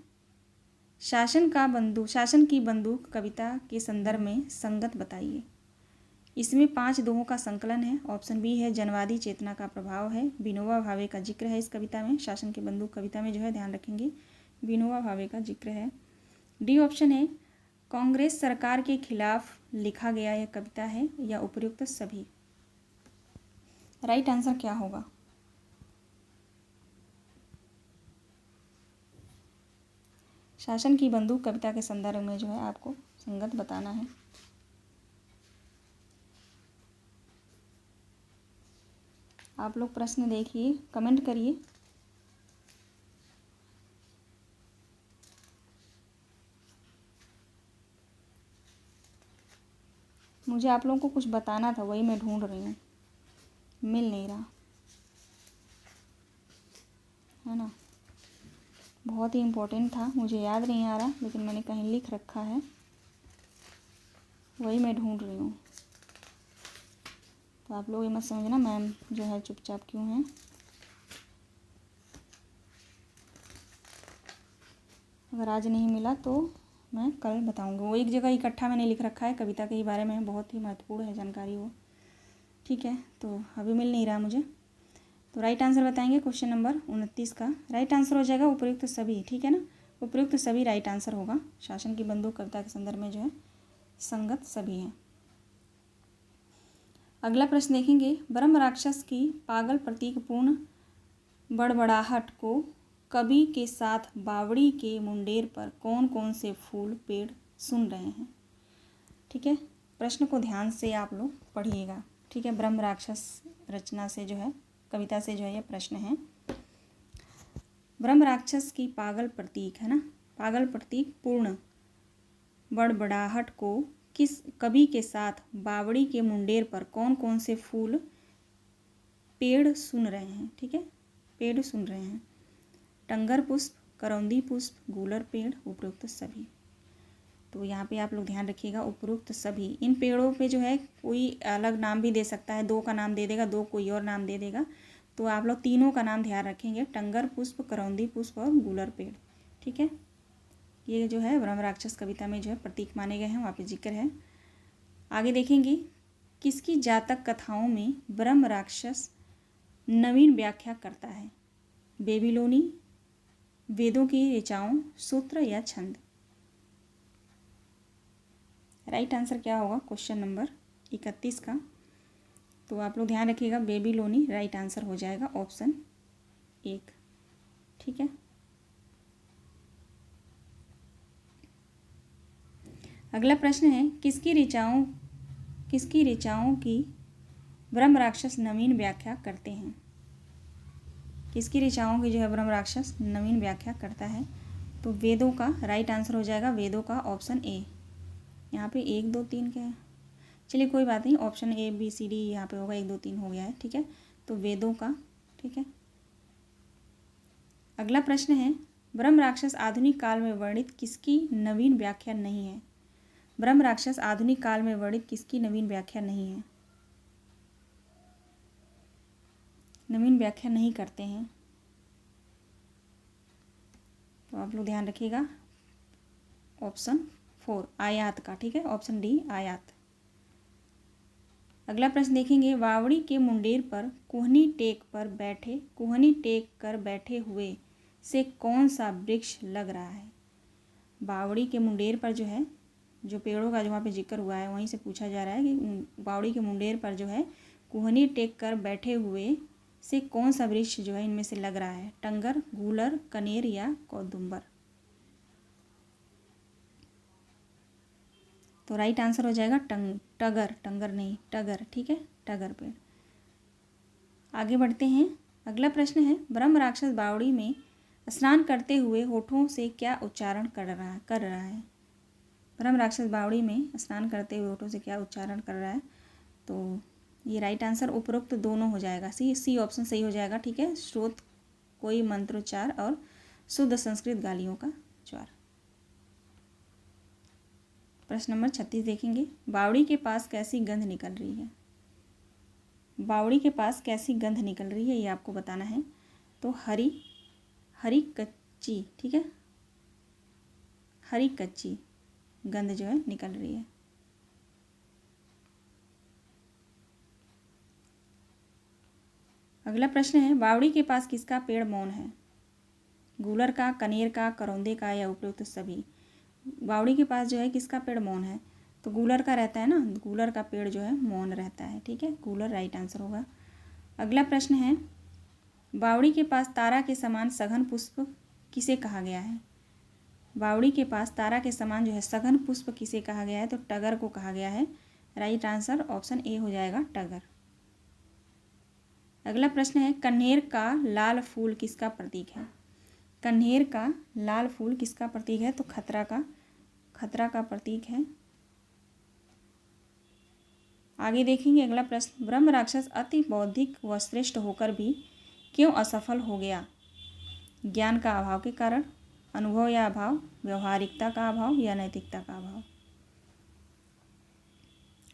शासन की बंदूक कविता के संदर्भ में संगत बताइए। इसमें 5 दोहों का संकलन है। ऑप्शन बी है जनवादी चेतना का प्रभाव है। विनोबा भावे का जिक्र है इस कविता में। शासन की बंदूक कविता में जो है ध्यान रखेंगे विनोबा भावे का जिक्र है। डी ऑप्शन है कांग्रेस सरकार के खिलाफ लिखा गया यह कविता है, या उपयुक्त सभी। राइट आंसर क्या होगा? शासन की बंदूक कविता के संदर्भ में जो है आपको संगत बताना है। आप लोग प्रश्न देखिए, कमेंट करिए। मुझे आप लोगों को कुछ बताना था, वही मैं ढूंढ रही हूँ, मिल नहीं रहा, है ना। बहुत ही इम्पोर्टेंट था, मुझे याद नहीं आ रहा, लेकिन मैंने कहीं लिख रखा है, वही मैं ढूंढ रही हूँ। तो आप लोग ये मत समझना मैम जो है चुपचाप क्यों हैं। अगर आज नहीं मिला तो मैं कल बताऊंगी। वो एक जगह इकट्ठा मैंने लिख रखा है कविता के बारे में, बहुत ही महत्वपूर्ण है जानकारी वो। ठीक है, तो अभी मिल नहीं रहा मुझे। तो राइट आंसर बताएंगे क्वेश्चन नंबर 29 का। राइट आंसर हो जाएगा उपयुक्त सभी। ठीक है ना, उपयुक्त सभी राइट आंसर होगा। शासन की बंदूक कविता के संदर्भ में जो है संगत सभी हैं। अगला प्रश्न देखेंगे, ब्रह्म राक्षस की पागल प्रतीकपूर्ण बड़बड़ाहट को कवि के साथ बावड़ी के मुंडेर पर कौन कौन से फूल पेड़ सुन रहे हैं। ठीक है, प्रश्न को ध्यान से आप लोग पढ़िएगा। ठीक है, ब्रह्म राक्षस रचना से जो है कविता से जो है ये प्रश्न है। ब्रह्म राक्षस की पागल प्रतीक, है ना, पागल प्रतीक पूर्ण बड़बड़ाहट को किस कवि के साथ बावड़ी के मुंडेर पर कौन कौन से फूल पेड़ सुन रहे हैं। ठीक है, पेड़ सुन रहे हैं। टंगर पुष्प, करौंदी पुष्प, गूलर पेड़, उपयुक्त सभी। तो यहाँ पे आप लोग ध्यान रखिएगा उपयुक्त सभी। इन पेड़ों पे जो है कोई अलग नाम भी दे सकता है, 2 का नाम दे देगा, 2 कोई और नाम दे देगा। तो आप लोग तीनों का नाम ध्यान रखेंगे, टंगर पुष्प, करौंदी पुष्प और गूलर पेड़। ठीक है, ये जो है ब्रह्म राक्षस कविता में जो है प्रतीक माने गए हैं, वहाँ पे जिक्र है। आगे देखेंगे, किसकी जातक कथाओं में ब्रह्म राक्षस नवीन व्याख्या करता है। बेबीलोनी, वेदों की ऋचाओं, सूत्र या छंद। राइट आंसर क्या होगा क्वेश्चन नंबर 31 का? तो आप लोग ध्यान रखिएगा बेबीलोनी राइट आंसर हो जाएगा ऑप्शन 1। ठीक है, अगला प्रश्न है, किसकी ऋचाओं की ब्रह्म राक्षस नवीन व्याख्या करते हैं। किसकी ऋचाओं की जो है ब्रह्म राक्षस नवीन व्याख्या करता है। तो वेदों का राइट आंसर हो जाएगा वेदों का ऑप्शन ए। यहाँ पे 1 2 3 क्या है, चलिए कोई बात नहीं, option A B C D यहाँ पे होगा, 1 2 3 हो गया है। ठीक है, तो वेदों का। ठीक है, अगला प्रश्न है, ब्रह्म राक्षस आधुनिक काल में वर्णित किसकी नवीन व्याख्या नहीं है। ब्रह्म राक्षस आधुनिक काल में वर्णित किसकी नवीन व्याख्या नहीं है, नवीन व्याख्या नहीं करते हैं। तो आप लोग ध्यान रखिएगा ऑप्शन 4 आयात का। ठीक है, ऑप्शन डी आयात। अगला प्रश्न देखेंगे, बावड़ी के मुंडेर पर कुहनी टेक कर बैठे हुए से कौन सा वृक्ष लग रहा है। बावड़ी के मुंडेर पर जो है जो पेड़ों का जो वहाँ पे जिक्र हुआ है वहीं से पूछा जा रहा है कि बावड़ी के मुंडेर पर जो है कुहनी टेक कर बैठे हुए से कौन सा वृक्ष जो है इनमें से लग रहा है, टंगर, गूलर, कनेर या कौदुम्बर। तो राइट आंसर हो जाएगा टगर, टंगर नहीं टगर, ठीक है, टगर पेड़। आगे बढ़ते हैं। अगला प्रश्न है, ब्रह्म राक्षस बावड़ी में स्नान करते हुए होठों से क्या उच्चारण कर रहा है। ब्रह्म राक्षस बावड़ी में स्नान करते हुए होठों से क्या उच्चारण कर रहा है। तो ये राइट आंसर उपरोक्त दोनों हो जाएगा, सी ऑप्शन सही हो जाएगा, ठीक है। स्रोत कोई मंत्रोच्चार और शुद्ध संस्कृत गालियों का उच्चार। प्रश्न नंबर 36 देखेंगे, बावड़ी के पास कैसी गंध निकल रही है। बावड़ी के पास कैसी गंध निकल रही है ये आपको बताना है। तो हरी कच्ची, ठीक है, हरी कच्ची गंध जो है निकल रही है। अगला प्रश्न है, बावड़ी के पास किसका पेड़ मौन है। गूलर का, कनेर का, करौंदे का या उपयुक्त सभी। बावड़ी के पास जो है किसका पेड़ मौन है, तो गूलर का रहता है ना, गूलर का पेड़ जो है मौन रहता है, ठीक है, गूलर राइट आंसर होगा। अगला प्रश्न है, बावड़ी के पास तारा के समान सघन पुष्प किसे कहा गया है। बावड़ी के पास तारा के समान जो है सघन पुष्प किसे कहा गया है, तो टगर को कहा गया है। राइट आंसर ऑप्शन ए हो जाएगा, टगर। अगला प्रश्न है, कन्हेर का लाल फूल किसका प्रतीक है। कन्हेर का लाल फूल किसका प्रतीक है, तो खतरा का प्रतीक है। आगे देखेंगे अगला प्रश्न, ब्रह्म राक्षस अति बौद्धिक व श्रेष्ठ होकर भी क्यों असफल हो गया। ज्ञान का अभाव के कारण, अनुभव या अभाव, व्यवहारिकता का अभाव या नैतिकता का अभाव।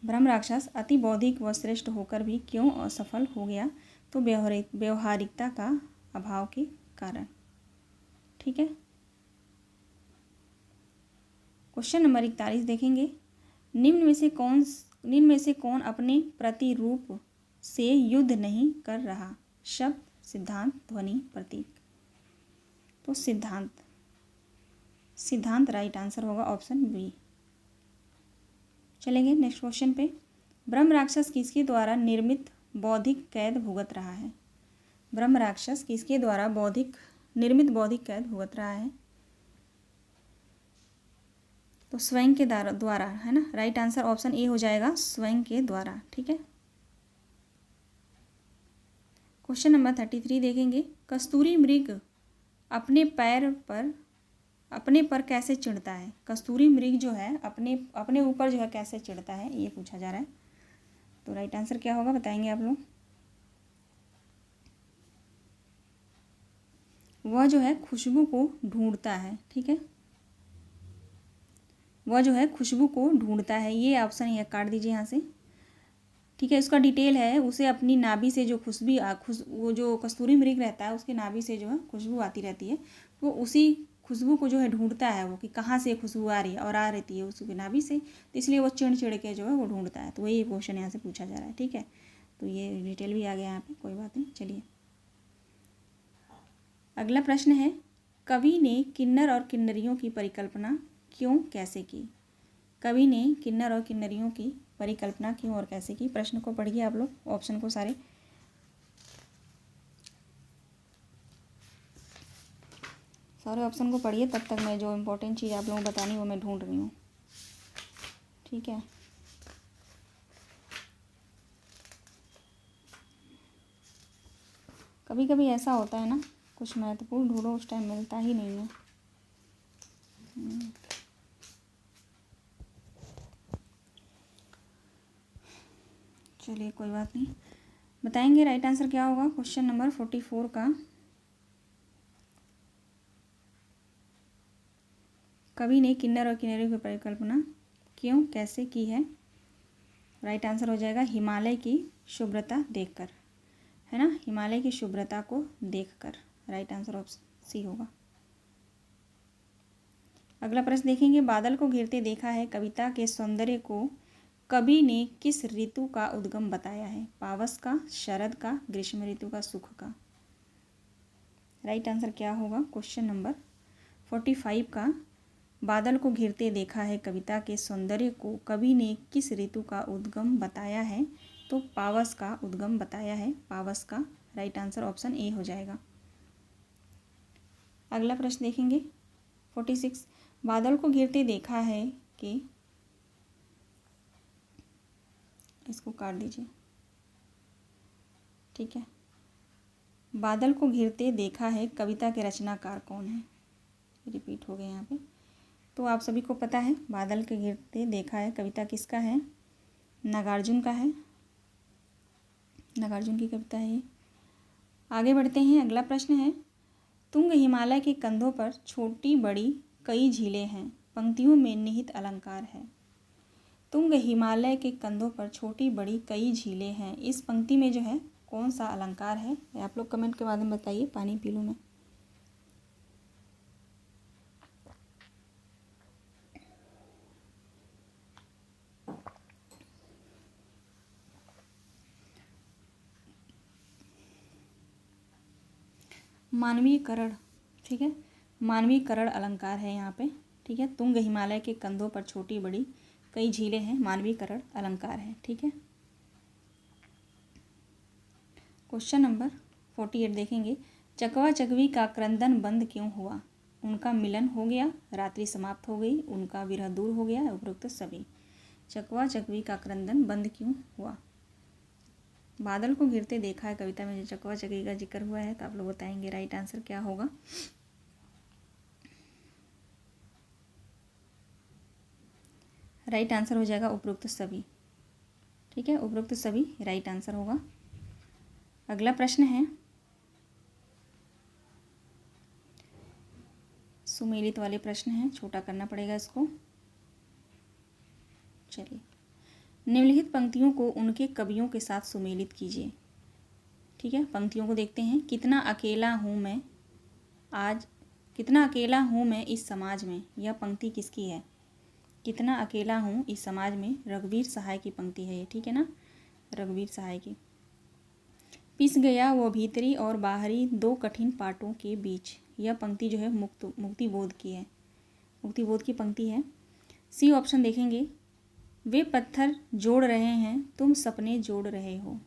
ब्रह्म राक्षस अति बौद्धिक व श्रेष्ठ होकर भी क्यों असफल हो गया, तो व्यवहारिकता का अभाव के कारण, ठीक है। क्वेश्चन नंबर 41 देखेंगे, निम्न में से कौन अपने प्रतिरूप से युद्ध नहीं कर रहा। शब्द, सिद्धांत, ध्वनि, प्रतीक। तो सिद्धांत राइट आंसर होगा, ऑप्शन बी। चलेंगे नेक्स्ट क्वेश्चन पे, ब्रह्म राक्षस किसके द्वारा निर्मित बौद्धिक कैद भुगत रहा है। ब्रह्म राक्षस किसके द्वारा निर्मित बौद्धिक कैद भुगत रहा है, तो स्वयं के द्वारा है ना। राइट आंसर ऑप्शन ए हो जाएगा, स्वयं के द्वारा, ठीक है। क्वेश्चन नंबर 33 देखेंगे, कस्तूरी मृग अपने पर कैसे चिढ़ता है। कस्तूरी मृग जो है अपने ऊपर जो है कैसे चिढ़ता है, ये पूछा जा रहा है। तो राइट आंसर क्या होगा बताएंगे आप लोग। वह जो है खुशबू को ढूंढता है, ठीक है, वह जो है खुशबू को ढूंढता है, ये ऑप्शन है, काट दीजिए यहाँ से, ठीक है। उसका डिटेल है, उसे अपनी नाभि से जो वो जो कस्तूरी मृग रहता है उसके नाभि से जो है खुशबू आती रहती है, वो उसी खुशबू को जो है ढूंढता है वो, कि कहाँ से खुशबू आ रही है, और आ रहती है उसकी नाभि से, तो इसलिए वो चिड़ के जो है वो ढूंढता है। तो वही क्वेश्चन यहाँ से पूछा जा रहा है, ठीक है। तो ये डिटेल भी आ गया यहाँ पे, कोई बात नहीं। चलिए अगला प्रश्न है, कवि ने किन्नर और किन्नरियों की परिकल्पना क्यों कैसे की। कवि ने किन्नर और किन्नरियों की परिकल्पना क्यों और कैसे की। प्रश्न को पढ़िए आप लोग, ऑप्शन को सारे ऑप्शन को पढ़िए, तब तक मैं जो इम्पोर्टेंट चीज़ आप लोगों को बतानी वो मैं ढूंढ रही हूँ, ठीक है। कभी कभी ऐसा होता है ना, कुछ महत्वपूर्ण ढूंढो उस टाइम मिलता ही नहीं है। चलिए कोई बात नहीं, बताएंगे राइट आंसर क्या होगा क्वेश्चन नंबर 44 का। कवि ने किन्नर और किन्नरियों की परिकल्पना क्यों कैसे की है। राइट आंसर हो जाएगा, हिमालय की शुभ्रता देखकर, है ना, हिमालय की शुभ्रता को देखकर। राइट आंसर ऑप्शन सी होगा। अगला प्रश्न देखेंगे, बादल को घिरते देखा है कविता के सौंदर्य को कवि ने किस ऋतु का उद्गम बताया है। पावस का, शरद का, ग्रीष्म ऋतु का, सुख का। राइट आंसर क्या होगा क्वेश्चन नंबर 45 का, बादल को घिरते देखा है कविता के सौंदर्य को, कवि ने किस ऋतु का उद्गम बताया है? तो पावस का उद्गम बताया है, पावस का। राइट आंसर ऑप्शन ए हो जाएगा। अगला प्रश्न देखेंगे 46। बादल को घिरते देखा है कि, इसको काट दीजिए, ठीक है। बादल को घिरते देखा है कविता के रचनाकार कौन है? रिपीट हो गए यहाँ पे। तो आप सभी को पता है बादल के घिरते देखा है कविता किसका है? नागार्जुन का है, नागार्जुन की कविता है ये। आगे बढ़ते हैं, अगला प्रश्न है, तुंग हिमालय के कंधों पर छोटी बड़ी कई झीलें हैं, पंक्तियों में निहित अलंकार है। तुंग हिमालय के कंधों पर छोटी बड़ी कई झीलें हैं, इस पंक्ति में जो है कौन सा अलंकार है? आप लोग कमेंट के माध्यम बताइए। पानी पी लूँ मैं। मानवीकरण, ठीक है, मानवीकरण अलंकार है यहाँ पे, ठीक है। तुंग हिमालय के कंधों पर छोटी बड़ी कई झीलें हैं, मानवीकरण अलंकार है, ठीक है। क्वेश्चन नंबर 48 देखेंगे, चकवा चकवी का क्रंदन बंद क्यों हुआ? उनका मिलन हो गया, रात्रि समाप्त हो गई, उनका विरह दूर हो गया, उपरोक्त सभी। चकवा चकवी का क्रंदन बंद क्यों हुआ? बादल को घिरते देखा है कविता में जो चकवा चकवी का जिक्र हुआ है, तो आप लोग बताएंगे राइट आंसर क्या होगा। राइट आंसर हो जाएगा उपरोक्त सभी, ठीक है, उपरोक्त सभी राइट आंसर होगा। अगला प्रश्न है, सुमेलित वाले प्रश्न हैं, छोटा करना पड़ेगा इसको। चलिए, निम्नलिखित पंक्तियों को उनके कवियों के साथ सुमेलित कीजिए, ठीक है। पंक्तियों को देखते हैं। कितना अकेला हूँ मैं आज, कितना अकेला हूँ मैं इस समाज में, यह पंक्ति किसकी है? कितना अकेला हूँ इस समाज में, रघुवीर सहाय की पंक्ति है ये, ठीक है ना, रघुवीर सहाय की। पिस गया वो भीतरी और बाहरी दो कठिन पाटों के बीच, यह पंक्ति जो है मुक्तिबोध की है, मुक्तिबोध की पंक्ति है। सी ऑप्शन देखेंगे, वे पत्थर जोड़ रहे हैं तुम सपने जोड़ रहे हो,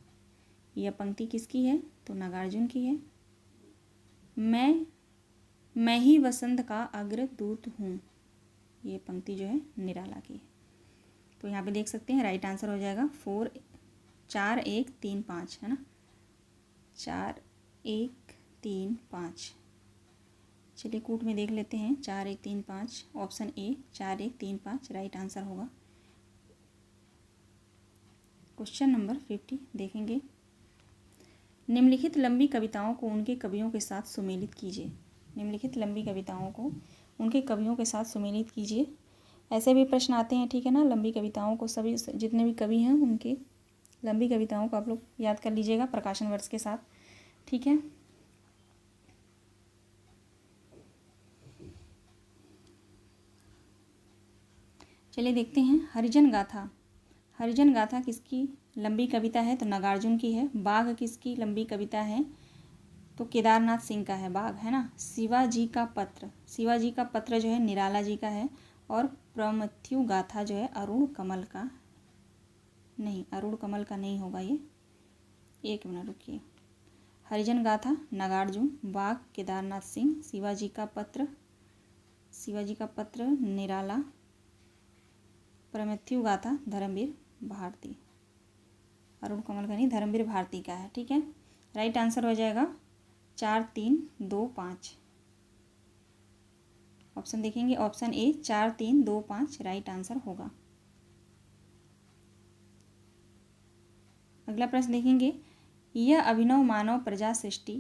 यह पंक्ति किसकी है? तो नागार्जुन की है। मैं ही वसंत का अग्रदूत हूँ, ये पंक्ति जो है निराला की है। तो यहाँ पे देख सकते हैं राइट आंसर हो जाएगा 4 4 1 3 5, है ना, 4 1 3 5। चलिए कूट में देख लेते हैं, 4 1 3 5, ऑप्शन ए 4 1 3 5 राइट आंसर होगा। क्वेश्चन नंबर 50 देखेंगे, निम्नलिखित लंबी कविताओं को उनके कवियों के साथ सुमेलित कीजिए। निम्नलिखित लंबी कविताओं को उनके कवियों के साथ सुमेलित कीजिए। ऐसे भी प्रश्न आते हैं, ठीक है ना, लंबी कविताओं को सभी जितने भी कवि हैं उनके लंबी कविताओं को आप लोग याद कर लीजिएगा प्रकाशन वर्ष के साथ, ठीक है। चलिए देखते हैं, हरिजन गाथा, हरिजन गाथा किसकी लंबी कविता है? तो नागार्जुन की है। बाघ किसकी लंबी कविता है? तो केदारनाथ सिंह का है बाघ, है ना। शिवाजी का पत्र, शिवाजी का पत्र जो है निराला जी का है। और प्रमथ्यु गाथा जो है अरुण कमल का, नहीं अरुण कमल का नहीं होगा ये, एक मिनट रुकिए। हरिजन गाथा नागार्जुन, बाघ केदारनाथ सिंह, शिवाजी का पत्र निराला, प्रमथ्यु गाथा धर्मवीर भारती, अरुण कमल का नहीं धर्मवीर भारती का है, ठीक है। राइट आंसर हो जाएगा 4 3 2 5। ऑप्शन देखेंगे, ऑप्शन ए 4 3 2 5 राइट आंसर होगा। अगला प्रश्न देखेंगे, यह अभिनव मानव प्रजा सृष्टि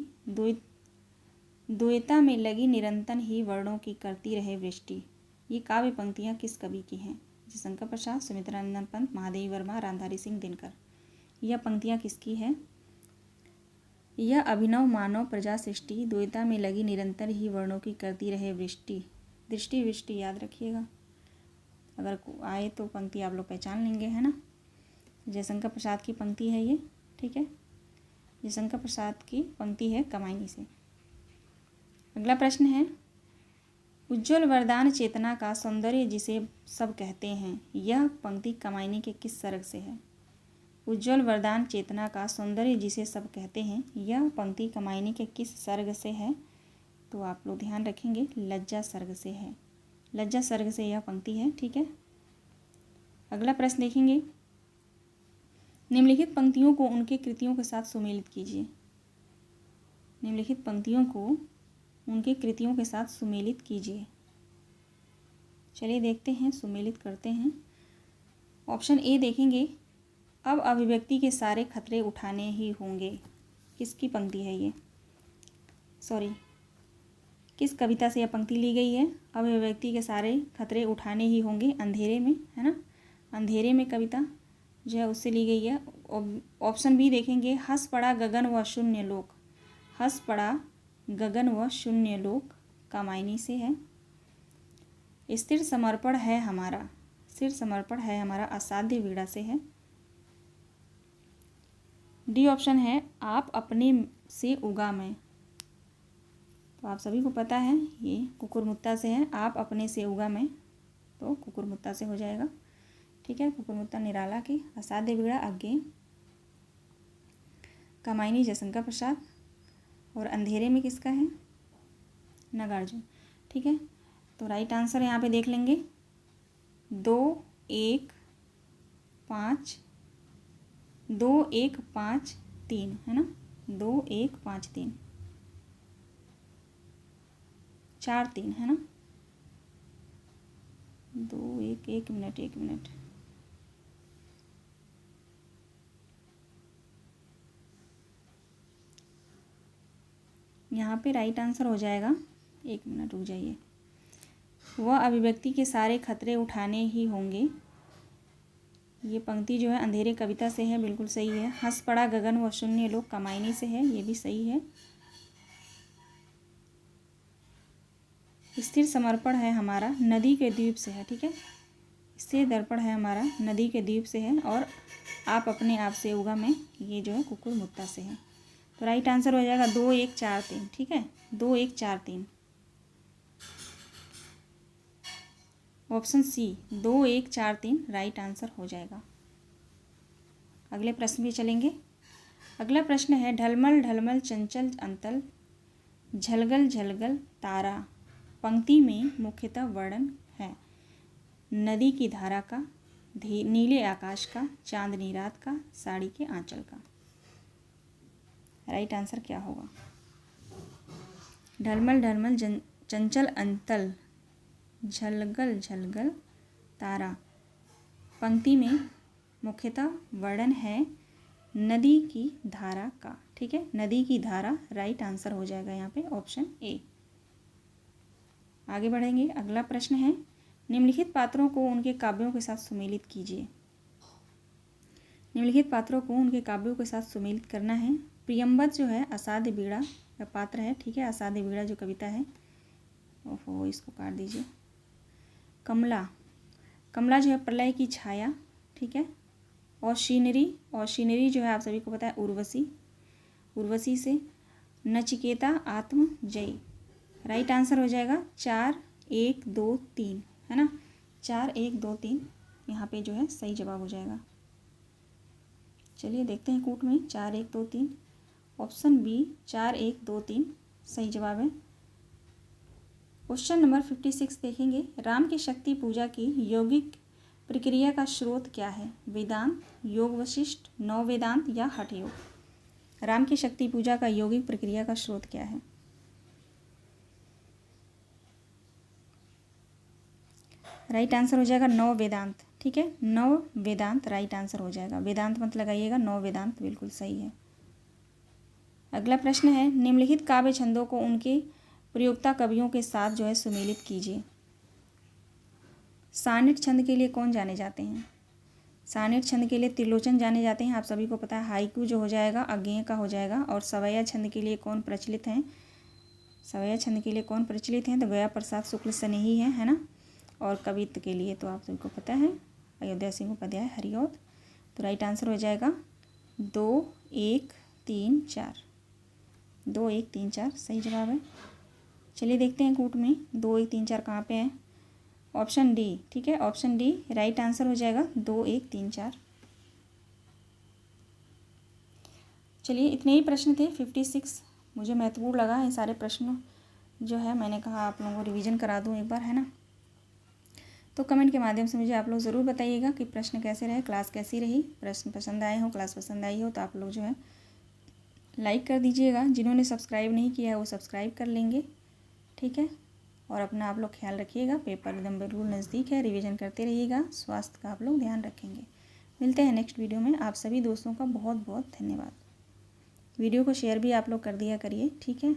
द्वैता में लगी निरंतर ही वर्णों की करती रहे वृष्टि, ये काव्य पंक्तियाँ किस कवि की हैं? शंकर प्रसाद, सुमित्रानंदन पंत, महादेवी वर्मा, रामधारी सिंह दिनकर, यह पंक्तियाँ किसकी है? यह अभिनव मानव प्रजा सृष्टि द्वैता में लगी निरंतर ही वर्णों की करती रहे वृष्टि, दृष्टि वृष्टि याद रखिएगा, अगर आए तो पंक्ति आप लोग पहचान लेंगे, है ना। जयशंकर प्रसाद की पंक्ति है ये, ठीक है, जयशंकर प्रसाद की पंक्ति है कमाई से। अगला प्रश्न है, उज्ज्वल वरदान चेतना का सौंदर्य जिसे सब कहते हैं, यह पंक्ति कमायनी के किस सर्ग से है? उज्ज्वल वरदान चेतना का सौंदर्य जिसे सब कहते हैं, यह पंक्ति कमायनी के किस सर्ग से है? तो आप लोग ध्यान रखेंगे, लज्जा सर्ग से है। लज्जा सर्ग से यह पंक्ति है। ठीक है, अगला प्रश्न देखेंगे। निम्नलिखित पंक्तियों को उनके कृतियों के साथ सुमेलित कीजिए। निम्नलिखित पंक्तियों को उनके कृतियों के साथ सुमेलित कीजिए। चलिए देखते हैं, सुमेलित करते हैं। ऑप्शन ए देखेंगे, अब अभिव्यक्ति के सारे खतरे उठाने ही होंगे। किसकी पंक्ति है ये? किस कविता से यह पंक्ति ली गई है? अब अभिव्यक्ति के सारे खतरे उठाने ही होंगे, अंधेरे में, है ना। अंधेरे में कविता जो है उससे ली गई है। ऑप्शन बी देखेंगे, हंस पड़ा गगन व शून्य लोक। हंस पड़ा गगन व शून्य लोक कमायनी से है। स्थिर समर्पण है हमारा, स्थिर समर्पण है हमारा असाध्य वीणा से है। डी ऑप्शन है, आप अपने से उगा मैं। तो आप सभी को पता है ये कुकुरमुत्ता से है। आप अपने से उगा मैं, तो कुकुरमुत्ता से हो जाएगा। ठीक है, कुकुरमुत्ता निराला की। असाध्य वीणा अज्ञेय, कमायनी जयशंकर प्रसाद। और अंधेरे में किसका है? नागार्जुन। ठीक है, तो राइट आंसर यहाँ पे देख लेंगे 2 1 5 2 1 5 3, है ना। 2 1 5 3 4 3, है ना। 2 1 1 मिनट 1 मिनट। यहाँ पे राइट आंसर हो जाएगा, 1 मिनट रुक जाइए। वह अभिव्यक्ति के सारे खतरे उठाने ही होंगे। ये पंक्ति जो है अंधेरे कविता से है, बिल्कुल सही है। हंस पड़ा गगन व शून्य लोक कमायनी से है, ये भी सही है। स्थिर समर्पण है हमारा नदी के द्वीप से है। ठीक है, स्थिर दर्पण है हमारा नदी के द्वीप से है। और आप अपने आप से उगा मैं, ये जो है कुकुरमुत्ता से है। तो राइट आंसर हो जाएगा 2 1 4 3। ठीक है, 2 1 4 3। ऑप्शन सी 2 1 4 3 राइट आंसर हो जाएगा। अगले प्रश्न भी चलेंगे। अगला प्रश्न है, ढलमल ढलमल चंचल अंतल झलगल झलगल तारा पंक्ति में मुख्यतः वर्णन है नदी की धारा का, नीले आकाश का, चांदनी रात का, साड़ी के आंचल का। राइट आंसर क्या होगा? ढलमल ढलमल चंचल अंतल झलगल झलगल तारा पंक्ति में मुख्यतः वर्णन है नदी की धारा का। ठीक है, नदी की धारा राइट आंसर हो जाएगा यहाँ पे, ऑप्शन ए। आगे बढ़ेंगे। अगला प्रश्न है, निम्नलिखित पात्रों को उनके काव्यों के साथ सुमेलित कीजिए। निम्नलिखित पात्रों को उनके काव्यों के साथ सुमेलित करना है। प्रियंवद जो है असाध्य वीणा का पात्र है। ठीक है, असाध्य वीणा जो कविता है, ओहो इसको काट दीजिए। कमला, कमला जो है प्रलय की छाया। ठीक है, और शीनरी जो है आप सभी को पता है उर्वशी, उर्वशी से। नचिकेता आत्मजयी। राइट आंसर हो जाएगा 4 1 2 3, है ना। 4 1 2 3 यहाँ पे जो है सही जवाब हो जाएगा। चलिए देखते हैं कूट में 4 1 2 3। ऑप्शन बी 4 1 2 3 सही जवाब है। क्वेश्चन नंबर 56 देखेंगे। राम की शक्ति पूजा की यौगिक प्रक्रिया का स्रोत क्या है? वेदांत, योग वशिष्ठ, नौ वेदांत या हठ योग? राम की शक्ति पूजा का यौगिक प्रक्रिया का स्रोत क्या है? राइट आंसर हो जाएगा नौ वेदांत। ठीक है, नौ वेदांत राइट आंसर हो जाएगा। वेदांत मत लगाइएगा, नौ वेदांत बिल्कुल सही है। अगला प्रश्न है, निम्नलिखित काव्य छंदों को उनके प्रयोक्ता कवियों के साथ जो है सुमेलित कीजिए। सानिट छंद के लिए कौन जाने जाते हैं? सानिट छंद के लिए त्रिलोचन जाने जाते हैं, आप सभी को पता है। हाइकू जो हो जाएगा अज्ञेय का हो जाएगा। और सवैया छंद के लिए कौन प्रचलित हैं? सवैया छंद के लिए कौन प्रचलित हैं? तो गया प्रसाद शुक्ल स्नेही है ना। और कवित्व के लिए तो आप सभी को पता है अयोध्या सिंह उपाध्याय हरिऔध। तो राइट आंसर हो जाएगा 2 1 3 4। 2 1 3 4 सही जवाब है। चलिए देखते हैं कूट में 2 1 3 4 कहाँ पे है। ऑप्शन डी, ठीक है, ऑप्शन डी राइट आंसर हो जाएगा 2 1 3 4। चलिए इतने ही प्रश्न थे 56। मुझे महत्वपूर्ण लगा ये सारे प्रश्नों जो है, मैंने कहा आप लोगों को रिवीजन करा दूं एक बार, है ना। तो कमेंट के माध्यम से मुझे आप लोग ज़रूर बताइएगा कि प्रश्न कैसे रहे, क्लास कैसी रही। प्रश्न पसंद आए हो, क्लास पसंद आई हो तो आप लोग जो है लाइक कर दीजिएगा। जिन्होंने सब्सक्राइब नहीं किया है वो सब्सक्राइब कर लेंगे, ठीक है। और अपना आप लोग ख्याल रखिएगा, पेपर एकदम बिल्कुल नज़दीक है, रिवीजन करते रहिएगा, स्वास्थ्य का आप लोग ध्यान रखेंगे। मिलते हैं नेक्स्ट वीडियो में। आप सभी दोस्तों का बहुत बहुत धन्यवाद। वीडियो को शेयर भी आप लोग कर दिया करिए, ठीक है।